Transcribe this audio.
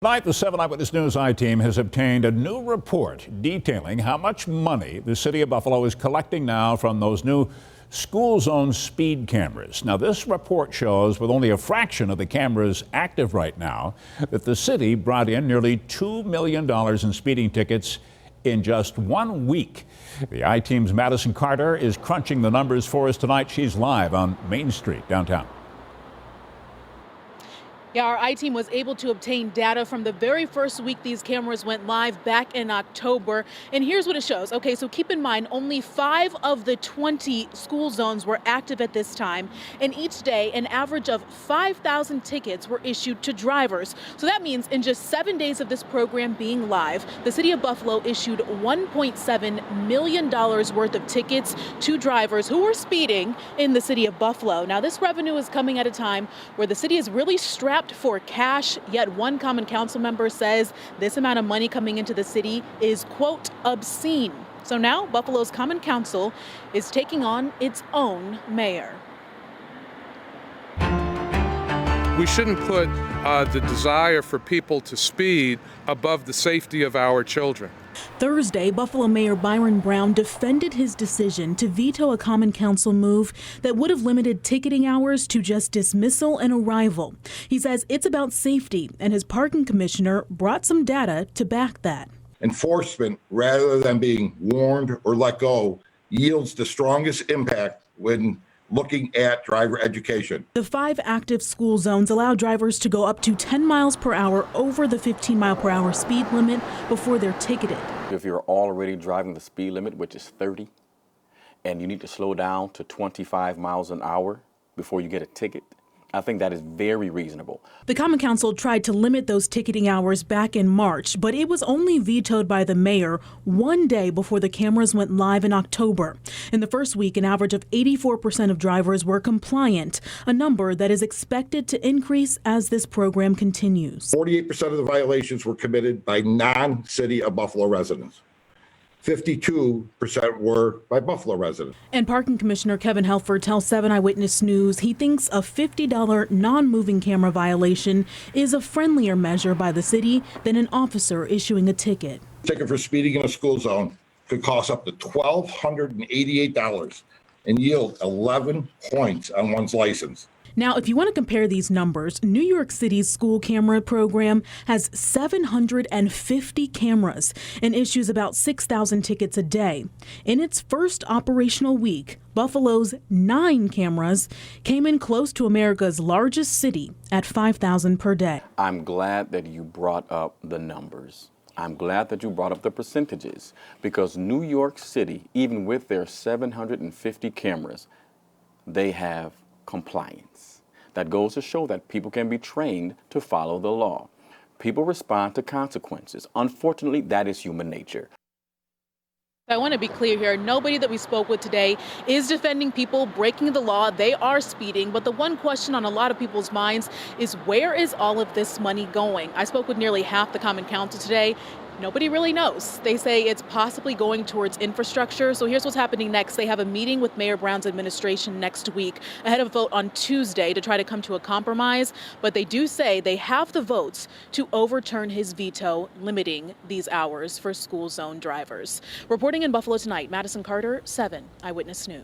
Tonight, the 7 Eyewitness News I-Team has obtained a new report detailing how much money the city of Buffalo is collecting now from those new school zone speed cameras. Now, this report shows, with only a fraction of the cameras active right now, that the city brought in nearly $2 million in speeding tickets in just 1 week. The I-Team's Madison Carter is crunching the numbers for us tonight. She's live on Main Street downtown. Yeah, our I-Team was able to obtain data from the very first week these cameras went live back in October. And here's what it shows. Okay, so keep in mind, only 5 of the 20 school zones were active at this time. And each day, an average of 5,000 tickets were issued to drivers. So that means in just 7 days of this program being live, the city of Buffalo issued $1.7 million worth of tickets to drivers who were speeding in the city of Buffalo. Now, this revenue is coming at a time where the city is really strapped for cash, yet one common council member says this amount of money coming into the city is, quote, obscene. So now Buffalo's Common Council is taking on its own mayor. We shouldn't put the desire for people to speed above the safety of our children. Thursday, Buffalo Mayor Byron Brown defended his decision to veto a Common Council move that would have limited ticketing hours to just dismissal and arrival. He says it's about safety, and his parking commissioner brought some data to back that. Enforcement, rather than being warned or let go, yields the strongest impact when looking at driver education. The 5 active school zones allow drivers to go up to 10 miles per hour over the 15-mile-per-hour speed limit before they're ticketed. If you're already driving the speed limit, which is 30, and you need to slow down to 25 miles an hour before you get a ticket, I think that is very reasonable. The Common Council tried to limit those ticketing hours back in March, but it was only vetoed by the mayor 1 day before the cameras went live in October. In the first week, an average of 84% of drivers were compliant, a number that is expected to increase as this program continues. 48% of the violations were committed by non-city of Buffalo residents. 52% were by Buffalo residents. And Parking Commissioner Kevin Helford tells 7 Eyewitness News he thinks a $50 non-moving camera violation is a friendlier measure by the city than an officer issuing a ticket. A ticket for speeding in a school zone could cost up to $1,288 and yield 11 points on one's license. Now, if you want to compare these numbers, New York City's school camera program has 750 cameras and issues about 6,000 tickets a day. In its first operational week, Buffalo's 9 cameras came in close to America's largest city at 5,000 per day. I'm glad that you brought up the numbers. I'm glad that you brought up the percentages, because New York City, even with their 750 cameras, they have compliance. That goes to show that people can be trained to follow the law. People respond to consequences. Unfortunately, that is human nature. I want to be clear here. Nobody that we spoke with today is defending people breaking the law. They are speeding. But the one question on a lot of people's minds is, where is all of this money going? I spoke with nearly half the Common Council today. Nobody really knows. They say it's possibly going towards infrastructure. So here's what's happening next. They have a meeting with Mayor Brown's administration next week ahead of a vote on Tuesday to try to come to a compromise. But they do say they have the votes to overturn his veto limiting these hours for school zone drivers. Reporting in Buffalo tonight, Madison Carter, 7 Eyewitness News.